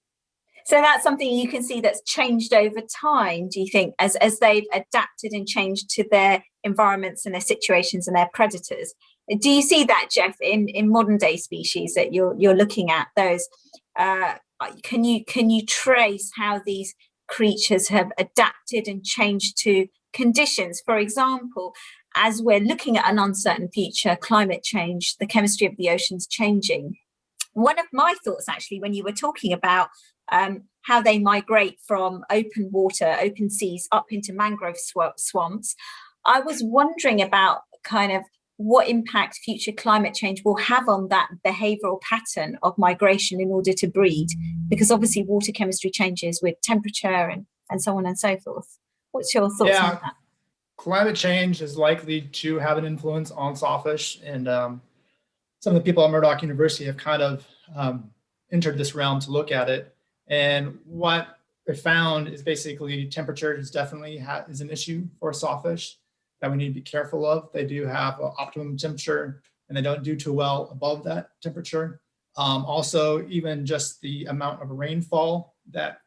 So that's something you can see that's changed over time, do you think, as they've adapted and changed to their environments and their situations and their predators? Do you see that, Jeff, in modern day species that you're looking at those? Can you trace how these creatures have adapted and changed to conditions? For example, as we're looking at an uncertain future, climate change, the chemistry of the oceans changing. One of my thoughts, actually, when you were talking about how they migrate from open water, open seas up into mangrove swamps, I was wondering about kind of what impact future climate change will have on that behavioral pattern of migration in order to breed, because obviously water chemistry changes with temperature and so on and so forth. What's your thoughts on that? Climate change is likely to have an influence on sawfish, and some of the people at Murdoch University have kind of entered this realm to look at it. And what they found is basically temperature is definitely is an issue for sawfish that we need to be careful of. They do have an optimum temperature, and they don't do too well above that temperature. Also, even just the amount of rainfall that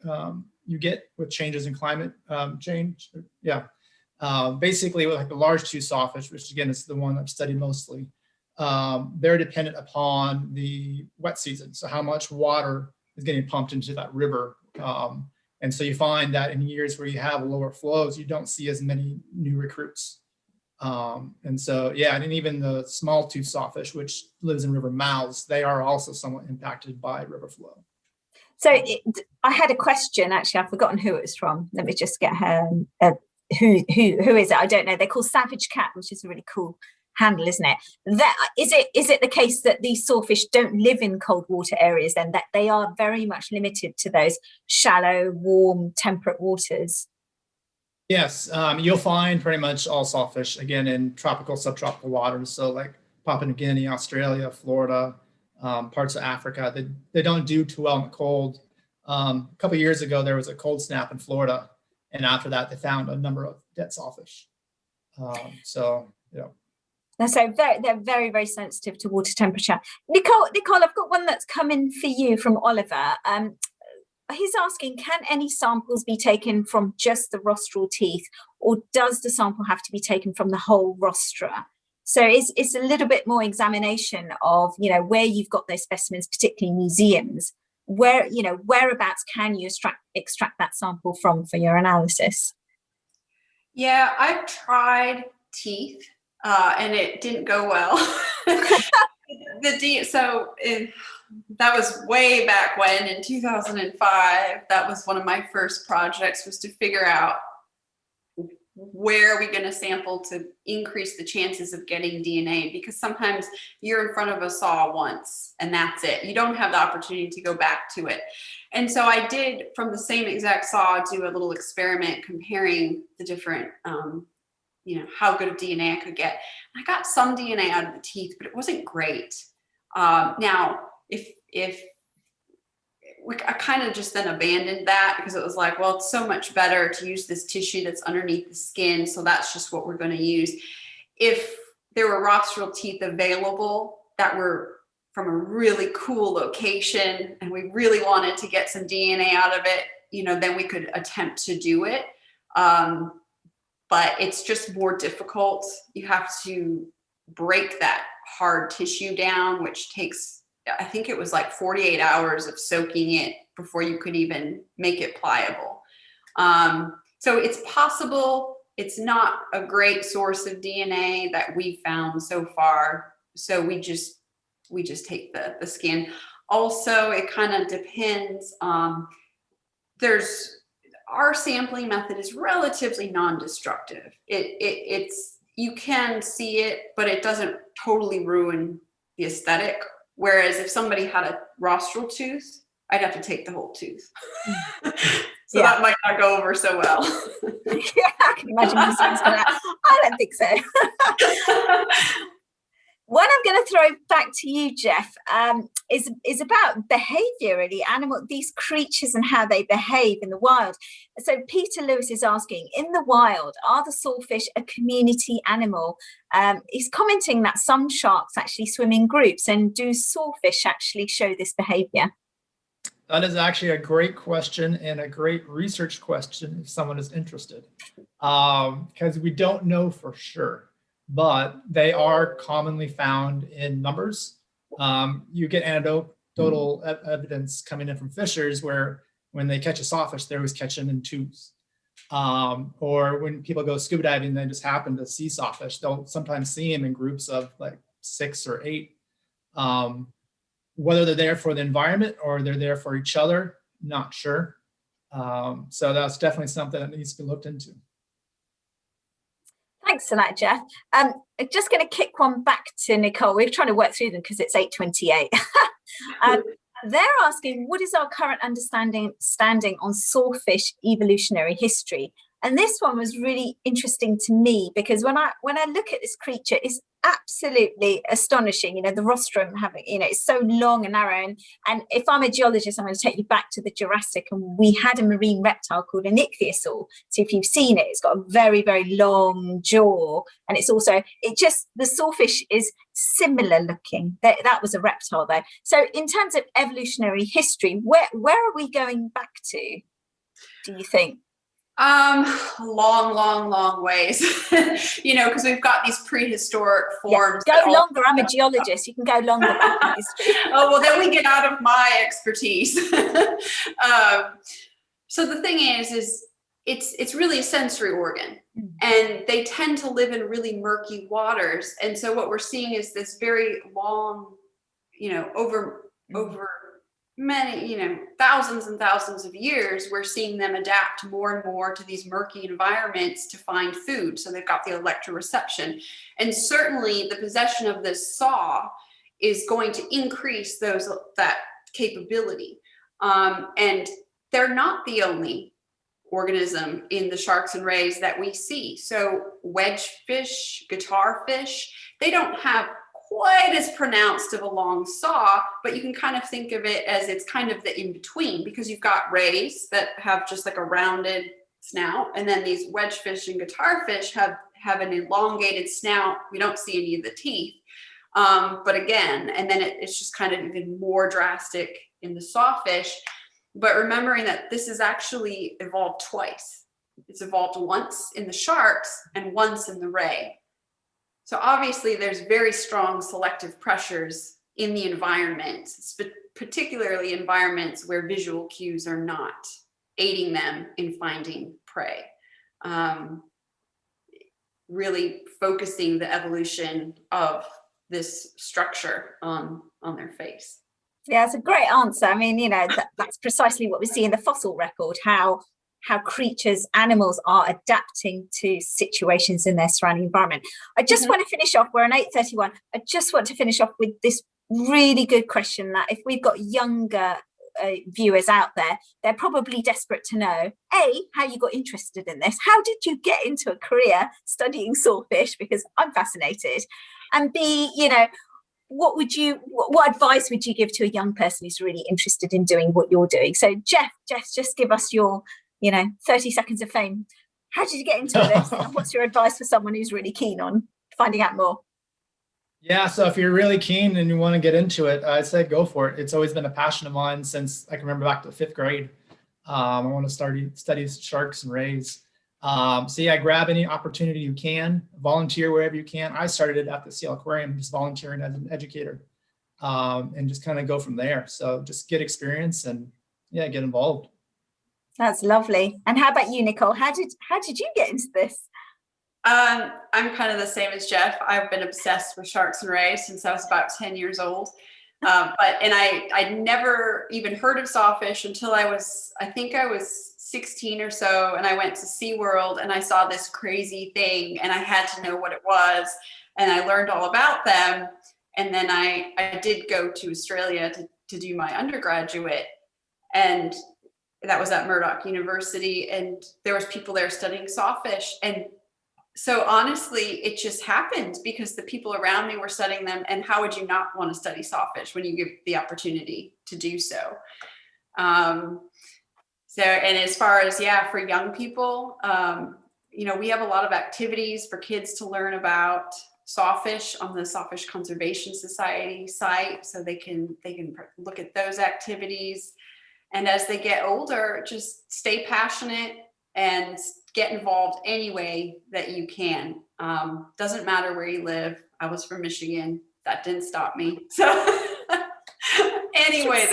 you get with changes in climate change. Basically, with like the largetooth sawfish, which again is the one I've studied mostly, they're dependent upon the wet season. So how much water is getting pumped into that river. And so you find that in years where you have lower flows, you don't see as many new recruits. And so, and even the small tooth sawfish, which lives in river mouths, they are also somewhat impacted by river flow. So I had a question, actually, I've forgotten who it was from. Let me just get her, who is it? I don't know. They're called Savage Cat, which is a really cool handle, isn't it? Is it the case that these sawfish don't live in cold water areas then, that they are very much limited to those shallow, warm, temperate waters? Yes, you'll find pretty much all sawfish again in tropical, subtropical waters. So like Papua New Guinea, Australia, Florida, parts of Africa. They don't do too well in the cold. A couple of years ago, there was a cold snap in Florida, and after that, they found a number of dead sawfish. So they're very, very sensitive to water temperature. Nicole, I've got one that's come in for you from Oliver. He's asking, can any samples be taken from just the rostral teeth, or does the sample have to be taken from the whole rostra? So it's a little bit more examination of, where you've got those specimens, particularly museums, whereabouts can you extract that sample from for your analysis? Yeah, I've tried teeth. And it didn't go well. That was way back when, in 2005. That was one of my first projects, was to figure out where are we going to sample to increase the chances of getting DNA, because sometimes you're in front of a saw once and that's it. You don't have the opportunity to go back to it. And so I did, from the same exact saw, do a little experiment comparing the different how good of DNA I could get. I got some DNA out of the teeth, but it wasn't great. Now, I kind of just then abandoned that, because it was like, well, it's so much better to use this tissue that's underneath the skin. So that's just what we're going to use. If there were rostral teeth available that were from a really cool location, and we really wanted to get some DNA out of it, then we could attempt to do it. but it's just more difficult. You have to break that hard tissue down, which takes, I think it was like 48 hours of soaking it before you could even make it pliable. So it's possible. It's not a great source of DNA that we've found so far. So we just take the skin. Also, it kind of depends. Our sampling method is relatively non-destructive. It's you can see it, but it doesn't totally ruin the aesthetic. Whereas if somebody had a rostral tooth, I'd have to take the whole tooth. So that might not go over so well. Yeah, I can imagine my son's gonna, I don't think so. One I'm going to throw back to you, Jeff, is about behavior, really, these creatures and how they behave in the wild. So Peter Lewis is asking, in the wild, are the sawfish a community animal? He's commenting that some sharks actually swim in groups, and do sawfish actually show this behavior? That is actually a great question and a great research question if someone is interested, because we don't know for sure, but they are commonly found in numbers. You get anecdotal evidence coming in from fishers where when they catch a sawfish, they always catch them in twos. Or when people go scuba diving, they just happen to see sawfish. They'll sometimes see them in groups of like 6 or 8. Whether they're there for the environment or they're there for each other, not sure. So that's definitely something that needs to be looked into. Thanks for that, Jeff. I'm just going to kick one back to Nicole. We're trying to work through them because it's 8:28. They're asking, what is our current understanding on sawfish evolutionary history? And this one was really interesting to me because when I look at this creature, it's absolutely astonishing. You know, the rostrum having, you know, it's so long and narrow. And if I'm a geologist, I'm going to take you back to the Jurassic, and we had a marine reptile called an ichthyosaur. So if you've seen it, it's got a very, very long jaw, and it's also, the sawfish is similar looking. That was a reptile though. So in terms of evolutionary history, where are we going back to, do you think? Long ways, you know, because we've got these prehistoric forms. Yeah, go longer. I'm a geologist. You can go longer back in history. Oh, well, then we get out of my expertise. So the thing is it's really a sensory organ, and they tend to live in really murky waters. And so what we're seeing is this very long, you know, over many, you know, thousands and thousands of years, we're seeing them adapt more and more to these murky environments to find food. So they've got the electroreception. And certainly the possession of this saw is going to increase that capability. And they're not the only organism in the sharks and rays that we see. So wedgefish, guitarfish, they don't have quite as pronounced of a long saw, but you can kind of think of it as it's kind of the in-between, because you've got rays that have just like a rounded snout, and then these wedgefish and guitarfish have an elongated snout. We don't see any of the teeth, but again, and then it's just kind of even more drastic in the sawfish. But remembering that this is actually evolved twice. It's evolved once in the sharks and once in the ray. So obviously there's very strong selective pressures in the environment, particularly environments where visual cues are not aiding them in finding prey. Really focusing the evolution of this structure on their face. Yeah, it's a great answer. I mean, you know, that's precisely what we see in the fossil record, how creatures, animals are adapting to situations in their surrounding environment. I just want to finish off, we're on 8:31. I just want to finish off with this really good question that if we've got younger viewers out there, they're probably desperate to know, A, how you got interested in this. How did you get into a career studying sawfish? Because I'm fascinated. And B, you know, what advice would you give to a young person who's really interested in doing what you're doing? So Jeff, just give us your, 30 seconds of fame. How did you get into this? And what's your advice for someone who's really keen on finding out more? Yeah, so if you're really keen and you want to get into it, I'd say go for it. It's always been a passion of mine since I can remember back to 5th grade. I want to study sharks and rays. So yeah, grab any opportunity you can, volunteer wherever you can. I started it at the Seal Aquarium, just volunteering as an educator, and just kind of go from there. So just get experience and yeah, get involved. That's lovely. And how about you, Nicole? How did you get into this? I'm kind of the same as Jeff. I've been obsessed with sharks and rays since I was about 10 years old. I'd never even heard of sawfish until I think I was 16 or so, and I went to SeaWorld and I saw this crazy thing and I had to know what it was, and I learned all about them. And then I did go to Australia to do my undergraduate, and that was at Murdoch University, and there was people there studying sawfish. And so honestly, it just happened because the people around me were studying them, and how would you not want to study sawfish when you give the opportunity to do so? And as far as, for young people, we have a lot of activities for kids to learn about sawfish on the SAWFISH Conservation Society site, so they can look at those activities. And as they get older, just stay passionate and get involved any way that you can. Doesn't matter where you live. I was from Michigan. That didn't stop me. So anyway.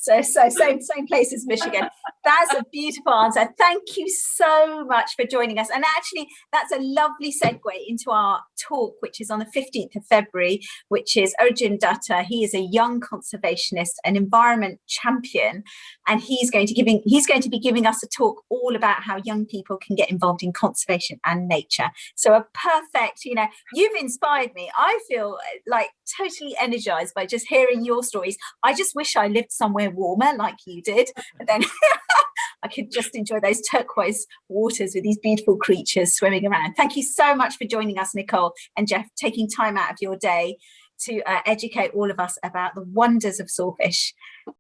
Same place as Michigan. That's a beautiful answer. Thank you so much for joining us. And actually, that's a lovely segue into our talk, which is on the 15th of February, which is Arjun Dutta. He is a young conservationist, an environment champion, and he's going to be giving us a talk all about how young people can get involved in conservation and nature. So a perfect, you've inspired me. I feel like totally energized by just hearing your stories. I just wish I lived somewhere warmer like you did, and then I could just enjoy those turquoise waters with these beautiful creatures swimming around. Thank you so much for joining us, Nicole and Jeff, taking time out of your day to educate all of us about the wonders of sawfish.